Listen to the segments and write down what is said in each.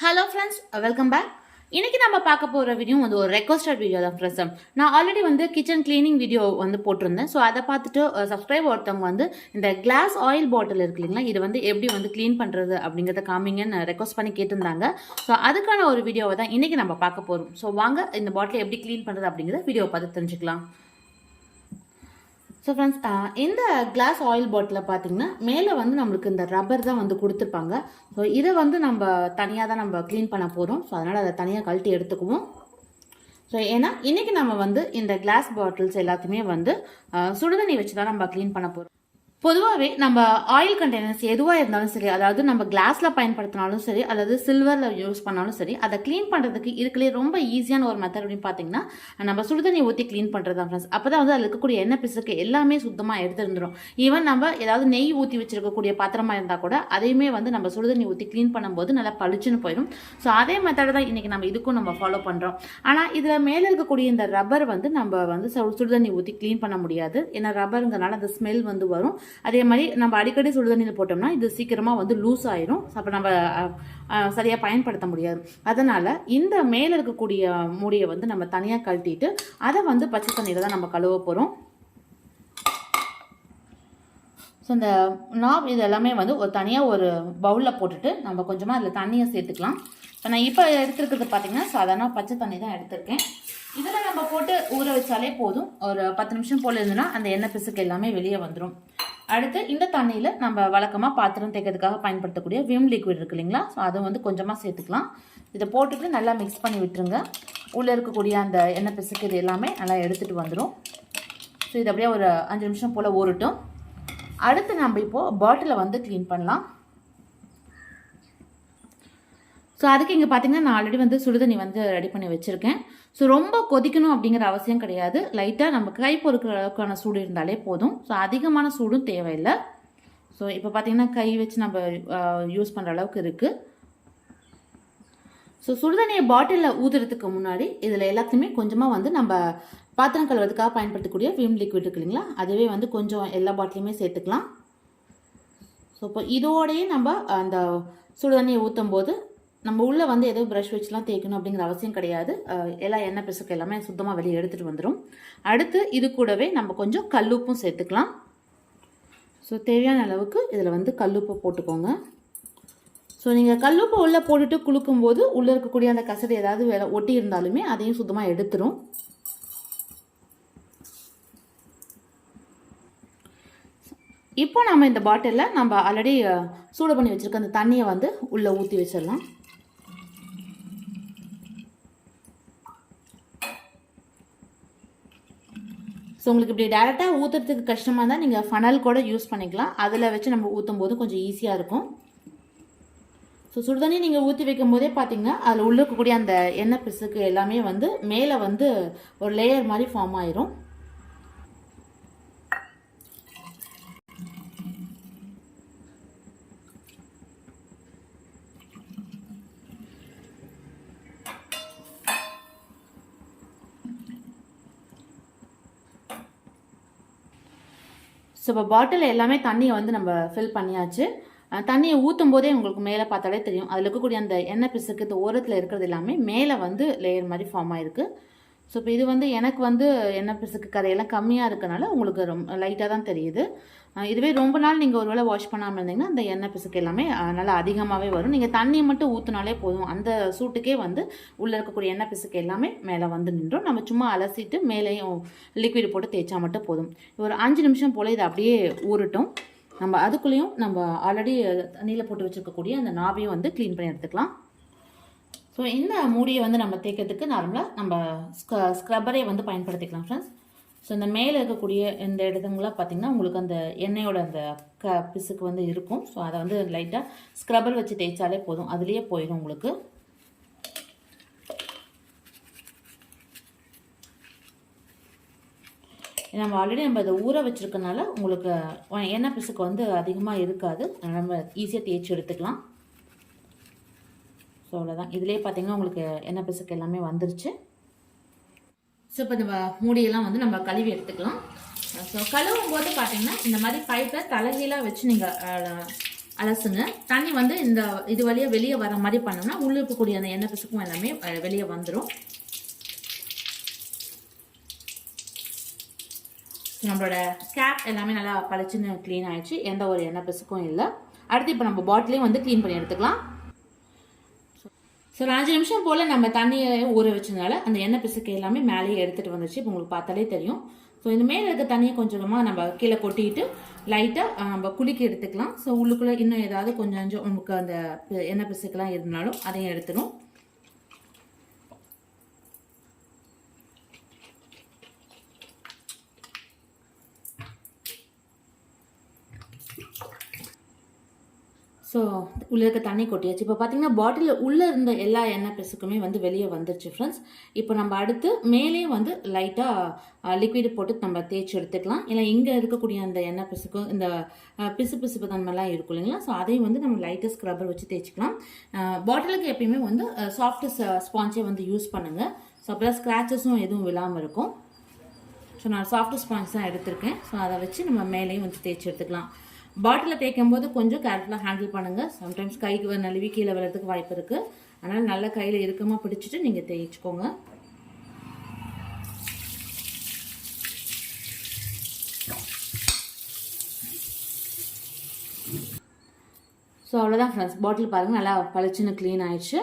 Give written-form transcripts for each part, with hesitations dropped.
Hello friends, welcome back. இன்றைக்கி நம்ம பார்க்க போகிற வீடியோ வந்து ஒரு ரெக்வஸ்டட் வீடியோ தான் ஃப்ரெண்ட்ஸ். நான் ஆல்ரெடி வந்து கிச்சன் கிளீனிங் வீடியோ வந்து போட்டிருந்தேன். ஸோ அதை பார்த்துட்டு சப்ஸ்கிரைப் ஒருத்தவங்க வந்து இந்த கிளாஸ் ஆயில் பாட்டில் இருக்கு இல்லைங்களா, இது வந்து எப்படி வந்து க்ளீன் பண்ணுறது அப்படிங்கிறத காமிங்கன்னு ரெக்வஸ்ட் பண்ணி கேட்டிருந்தாங்க. ஸோ அதுக்கான ஒரு வீடியோவை தான் இன்றைக்கி நம்ம பார்க்க போகிறோம். ஸோ வாங்க இந்த பாட்டிலை எப்படி க்ளீன் பண்ணுறது அப்படிங்கிறத வீடியோவை பார்த்து தெரிஞ்சுக்கலாம். ஸோ ஃப்ரெண்ட்ஸ், இந்த கிளாஸ் ஆயில் பாட்டிலில் பார்த்தீங்கன்னா மேலே வந்து நம்மளுக்கு இந்த ரப்பர் தான் வந்து கொடுத்துருப்பாங்க. ஸோ இதை வந்து நம்ம தனியாக தான் நம்ம க்ளீன் பண்ண போகிறோம். ஸோ அதனால் அதை தனியாக கழட்டி எடுத்துக்குவோம். ஸோ ஏன்னா இன்றைக்கி நம்ம வந்து இந்த கிளாஸ் பாட்டில்ஸ் எல்லாத்தையுமே வந்து சுடுதண்ணி வச்சு தான் நம்ம க்ளீன் பண்ண போகிறோம். பொதுவாகவே நம்ம ஆயில் கண்டெய்னர்ஸ் எதுவாக இருந்தாலும் சரி, அதாவது நம்ம கிளாஸில் பயன்படுத்தினாலும் சரி, அதாவது சில்வரில் யூஸ் பண்ணாலும் சரி, அதை க்ளீன் பண்ணுறதுக்கு இதுக்குள்ளே ரொம்ப ஈஸியான ஒரு மெத்தட் அப்படின்னு பார்த்தீங்கன்னா நம்ம சுடுதண்ணி ஊற்றி க்ளீன் பண்ணுறது தான் ஃப்ரெண்ட்ஸ். அப்போ தான் வந்து அதில் இருக்கக்கூடிய எண்ணெய் பிசுக்கு எல்லாமே சுத்தமாக எடுத்துருந்துடும். ஈவன் நம்ம ஏதாவது நெய் ஊற்றி வச்சிருக்கக்கூடிய பாத்திரமாக இருந்தால் கூட அதையுமே வந்து நம்ம சுடுதண்ணி ஊற்றி க்ளீன் பண்ணும்போது நல்லா பளிச்சுன்னு போயிடும். ஸோ அதே மெத்தட் தான் இன்றைக்கி நம்ம இதுக்கும் நம்ம ஃபாலோ பண்ணுறோம். ஆனால் இதில் மேலே இருக்கக்கூடிய இந்த ரப்பர் வந்து நம்ம வந்து சுடுதண்ணி ஊற்றி க்ளீன் பண்ண முடியாது. ஏன்னா ரப்பருங்கிறனால அந்த ஸ்மெல் வந்து வரும். அதே மாதிரி நம்ம அடிக்கடி சுடுதண்ணியில் போட்டோம்னா இது சீக்கிரமாக வந்து லூஸ் ஆயிரும். அப்போ நம்ம சரியாக பயன்படுத்த முடியாது. அதனால் இந்த மேலே இருக்கக்கூடிய மூடியை வந்து நம்ம தனியாக கழட்டிட்டு அதை வந்து பச்சை தண்ணியில் தான் நம்ம கழுவ போகிறோம். ஸோ இந்த நாப் இது எல்லாமே வந்து ஒரு தனியாக ஒரு பவுலில் போட்டுட்டு நம்ம கொஞ்சமாக அதில் தண்ணியை சேர்த்துக்கலாம். இப்போ நான் இப்போ எடுத்துருக்கிறது பார்த்திங்கன்னா சாதாரண பச்சை தண்ணி தான் எடுத்திருக்கேன். இதில் நம்ம போட்டு ஊற வச்சாலே போதும். ஒரு 10 நிமிஷம் போல் இருந்துன்னா அந்த எண்ணெய் பிசுக்கு எல்லாமே வெளியே வந்துடும். அடுத்து இந்த தண்ணியில் நம்ம வழக்கமாக பாத்திரம் தேய்க்கிறதுக்காக பயன்படுத்தக்கூடிய விம் லிக்விட் இருக்கு இல்லைங்களா, ஸோ அதை வந்து கொஞ்சமாக சேர்த்துக்கலாம். இதை போட்டுட்டு நல்லா மிக்ஸ் பண்ணி விட்டுருங்க. உள்ளே இருக்கக்கூடிய அந்த எண்ணெய் பிசுக்கு இது எல்லாமே நல்லா எடுத்துகிட்டு வந்துடும். ஸோ இது அப்படியே ஒரு 5 நிமிஷம் போல் ஊறட்டும். அடுத்து நம்ம இப்போது பாட்டிலை வந்து க்ளீன் பண்ணலாம். ஸோ அதுக்கு இங்கே பார்த்தீங்கன்னா நான் ஆல்ரெடி வந்து சுடுதண்ணி வந்து ரெடி பண்ணி வச்சுருக்கேன். ஸோ ரொம்ப கொதிக்கணும் அப்படிங்கிற அவசியம் கிடையாது. லைட்டாக நம்ம கை பொறுக்கிற அளவுக்கான சூடு இருந்தாலே போதும். ஸோ அதிகமான சூடும் தேவையில்லை. ஸோ இப்போ பார்த்தீங்கன்னா கை வச்சு நம்ம யூஸ் பண்ணுற அளவுக்கு இருக்குது. ஸோ சுடுதண்ணியை பாட்டிலில் ஊற்றுறதுக்கு முன்னாடி இதில் எல்லாத்தையுமே கொஞ்சமாக வந்து நம்ம பாத்திரம் கழுவுறதுக்காக பயன்படுத்தக்கூடிய விம் லிக்விட் இருக்கு இல்லைங்களா, அதுவே வந்து கொஞ்சம் எல்லா பாட்டிலையுமே சேர்த்துக்கலாம். ஸோ இப்போ இதோடையே நம்ம அந்த சுடுதண்ணியை ஊற்றும் போது நம்ம உள்ளே வந்து ஏதோ ப்ரஷ் வச்சுலாம் தேய்க்கணும் அப்படிங்கிற அவசியம் கிடையாது. எல்லா எண்ணெய் பிசுக்கு எல்லாமே சுத்தமாக வெளியே எடுத்துகிட்டு வந்துடும். அடுத்து இது கூடவே நம்ம கொஞ்சம் கல்லுப்பும் சேர்த்துக்கலாம். ஸோ தேவையான அளவுக்கு இதில் வந்து கல்லுப்பை போட்டுக்கோங்க. ஸோ நீங்கள் கல்லுப்பை உள்ளே போட்டுட்டு குளுக்கும்போது உள்ளே இருக்கக்கூடிய அந்த கசடு ஏதாவது ஒட்டி இருந்தாலுமே அதையும் சுத்தமாக எடுத்துரும். இப்போ நம்ம இந்த பாட்டிலில் நம்ம ஆல்ரெடி சூடு பண்ணி வச்சுருக்க அந்த தண்ணியை வந்து உள்ளே ஊற்றி வச்சிடலாம். ஸோ உங்களுக்கு இப்படி டேரெக்டாக ஊற்றுறதுக்கு கஷ்டமாக இருந்தால் நீங்கள் ஃபனல் கூட யூஸ் பண்ணிக்கலாம். அதில் வச்சு நம்ம ஊற்றும் போது கொஞ்சம் ஈஸியாக இருக்கும். ஸோ சுடுதண்ணி நீங்கள் ஊற்றி வைக்கும் போதே பார்த்தீங்கன்னா அதில் உள்ள இருக்கக்கூடிய அந்த எண்ணெய் பிசுக்கு எல்லாமே வந்து மேலே வந்து ஒரு லேயர் மாதிரி ஃபார்ம் ஆயிரும். ஸோ இப்போ பாட்டில் எல்லாமே தண்ணியை வந்து நம்ம ஃபில் பண்ணியாச்சு. தண்ணியை ஊற்றும் போதே உங்களுக்கு மேலே பார்த்தாலே தெரியும் அதில் இருக்கக்கூடிய அந்த எண்ணெய் பிசுக்கு இந்த ஓரத்தில் இருக்கிறது எல்லாமே மேலே வந்து லேயர் மாதிரி ஃபார்ம் ஆகிருக்கு. ஸோ இப்போ இது வந்து எனக்கு வந்து எண்ணெய் பிசுக்கு கரையெல்லாம் கம்மியாக இருக்கனால உங்களுக்கு ரொம்ப லைட்டாக தான் தெரியுது. இதுவே ரொம்ப நாள் நீங்கள் ஒரு வேளை வாஷ் பண்ணாமல் இருந்தீங்கன்னா அந்த எண்ணெய் பிசுக்கு எல்லாமே நல்லா அதிகமாகவே வரும். நீங்கள் தண்ணியை மட்டும் ஊற்றினாலே போதும், அந்த சூட்டுக்கே வந்து உள்ளே இருக்கக்கூடிய எண்ணெய் பிசுக்கு எல்லாமே மேலே வந்து நின்றோம். நம்ம சும்மா அலசிட்டு மேலேயும் லிக்விட் போட்டு தேய்ச்சா மட்டும் போதும். ஒரு 5 நிமிஷம் போல் இது அப்படியே ஊறட்டும். நம்ம அதுக்குள்ளேயும் நம்ம ஆல்ரெடி தண்ணியில் போட்டு வச்சுருக்கக்கூடிய அந்த நாவையும் வந்து க்ளீன் பண்ணி எடுத்துக்கலாம். ஸோ இந்த மூடியை வந்து நம்ம தேய்க்கிறதுக்கு நார்மலாக நம்ம ஸ்க்ரப்பரே வந்து பயன்படுத்திக்கலாம் ஃப்ரெண்ட்ஸ். ஸோ இந்த மேலே இருக்கக்கூடிய இந்த இடத்துங்களாம் பார்த்திங்கன்னா உங்களுக்கு அந்த எண்ணெயோட அந்த பிசுக்கு வந்து இருக்கும். ஸோ அதை வந்து லைட்டாக ஸ்க்ரப்பர் வச்சு தேய்ச்சாலே போதும், அதுலேயே போயிடும் உங்களுக்கு. நம்ம ஆல்ரெடி நம்ம இதை ஊற வச்சுருக்கனால உங்களுக்கு எண்ணெய் பிசுக்கு வந்து அதிகமாக இருக்காது. நம்ம ஈஸியாக தேய்ச்சி எடுத்துக்கலாம். ஸோ அவ்வளோதான். இதிலே பார்த்திங்கன்னா உங்களுக்கு எண்ணெய் பிசுக்கு எல்லாமே வந்துருச்சு. ஸோ இப்போ இந்த மூடியெல்லாம் வந்து நம்ம கழுவி எடுத்துக்கலாம். ஸோ கழுவும் போது பார்த்தீங்கன்னா இந்த மாதிரி பைப்பை தலைகீழாக வச்சு நீங்கள் அலசுங்க. தண்ணி வந்து இந்த இது வழியாக வெளியே வர மாதிரி பண்ணோம்னா உள்ளே இருக்கக்கூடிய அந்த எண்ணெய் பிசுக்கும் எல்லாமே வெளியே வந்துடும். நம்மளோட கேப் எல்லாமே நல்லா பளிச்சுன்னு க்ளீன் ஆயிடுச்சு. எந்த ஒரு எண்ணெய் பிசுக்கும் இல்லை. அடுத்து இப்போ நம்ம பாட்டிலையும் வந்து க்ளீன் பண்ணி எடுத்துக்கலாம். ஸோ 5 நிமிஷம் போல் நம்ம தண்ணியை ஊற வச்சதுனால அந்த எண்ணெய் பிசுக்கு எல்லாமே மேலேயே எடுத்துகிட்டு வந்துச்சு. இப்போ உங்களுக்கு பார்த்தாலே தெரியும். ஸோ இந்த மேலே இருக்க தண்ணியை கொஞ்சமாக நம்ம கீழே கொட்டிட்டு லைட்டாக நம்ம குளிக்க எடுத்துக்கலாம். ஸோ உள்ளுக்குள்ளே இன்னும் ஏதாவது கொஞ்சம் நமக்கு அந்த எண்ணெய் பிசுக்கெல்லாம் இருந்தாலும் அதையும் எடுத்துடும். ஸோ உள்ளே இருக்க தண்ணி கொட்டியாச்சு. இப்போ பார்த்தீங்கன்னா பாட்டிலில் உள்ளே இருந்த எல்லா எண்ணெய் பிசுக்குமே வந்து வெளியே வந்துருச்சு ஃப்ரெண்ட்ஸ். இப்போ நம்ம அடுத்து மேலே வந்து லைட்டாக லிக்விட் போட்டு நம்ம தேய்ச்சி எடுத்துக்கலாம். இல்லை இங்கே இருக்கக்கூடிய அந்த எண்ணெய் பிசுக்கும் இந்த பிசுப்பு தன்மைலாம் இருக்கும் இல்லைங்களா, ஸோ அதையும் வந்து நம்ம லைட்டாக ஸ்க்ரப்பர் வச்சு தேய்ச்சிக்கலாம். பாட்டிலுக்கு எப்பயுமே வந்து சாஃப்ட் ஸ்பாஞ்சே வந்து யூஸ் பண்ணுங்கள். ஸோ அப்போ ஸ்க்ராச்சஸும் எதுவும் விழாமல் இருக்கும். ஸோ நான் சாஃப்ட் ஸ்பாஞ்ச் தான் எடுத்திருக்கேன். ஸோ அதை வச்சு நம்ம மேலேயும் வந்து தேய்ச்சி எடுத்துக்கலாம். பாட்டிலில் தேய்க்கும் போது கொஞ்சம் கேர்ஃபுல்லாக ஹேண்டில் பண்ணுங்கள். சம்டைம்ஸ் கைக்கு நழுவி கீழே விழுறதுக்கு வாய்ப்பு இருக்குது. அதனால் நல்ல கையில் இறுக்கமாக பிடிச்சிட்டு நீங்கள் தேய்ச்சிக்கோங்க. ஸோ அவ்வளோதான் ஃப்ரெண்ட்ஸ். பாட்டில் பாருங்கள் நல்லா பளிச்சுன்னு க்ளீன் ஆயிடுச்சு.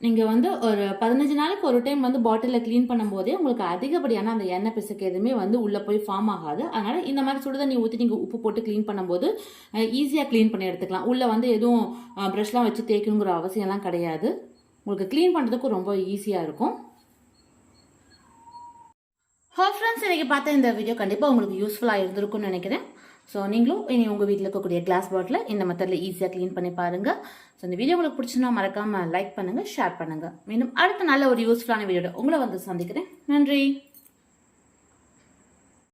நீங்கள் வந்து ஒரு 15 நாளைக்கு ஒரு டைம் வந்து பாட்டிலில் க்ளீன் பண்ணும்போதே உங்களுக்கு அதிகப்படியான அந்த எண்ணெய் பிசுக்கு எதுவுமே வந்து உள்ளே போய் ஃபார்ம் ஆகாது. அதனால் இந்த மாதிரி சுடுதண்ணி ஊற்றி நீங்கள் உப்பு போட்டு க்ளீன் பண்ணும்போது ஈஸியாக க்ளீன் பண்ணி எடுத்துக்கலாம். உள்ளே வந்து எதுவும் ப்ரஷ்லாம் வச்சு தேய்க்கணுங்கிற அவசியம்லாம் கிடையாது. உங்களுக்கு க்ளீன் பண்ணுறதுக்கும் ரொம்ப ஈஸியாக இருக்கும். ஃப்ரெண்ட்ஸ், இன்றைக்கி பார்த்த இந்த வீடியோ கண்டிப்பாக உங்களுக்கு யூஸ்ஃபுல்லாக இருந்திருக்கும்னு நினைக்கிறேன். ஸோ நீங்களும் இனி உங்கள் வீட்டில் இருக்கக்கூடிய கிளாஸ் பாட்டில் இந்த மெத்தடில் ஈஸியாக க்ளீன் பண்ணி பாருங்கள். ஸோ இந்த வீடியோ உங்களுக்கு பிடிச்சுன்னா மறக்காமல் லைக் பண்ணுங்கள், ஷேர் பண்ணுங்கள். மீண்டும் அடுத்த நல்ல ஒரு யூஸ்ஃபுல்லான வீடியோட உங்களை வந்து சந்திக்கிறேன். நன்றி.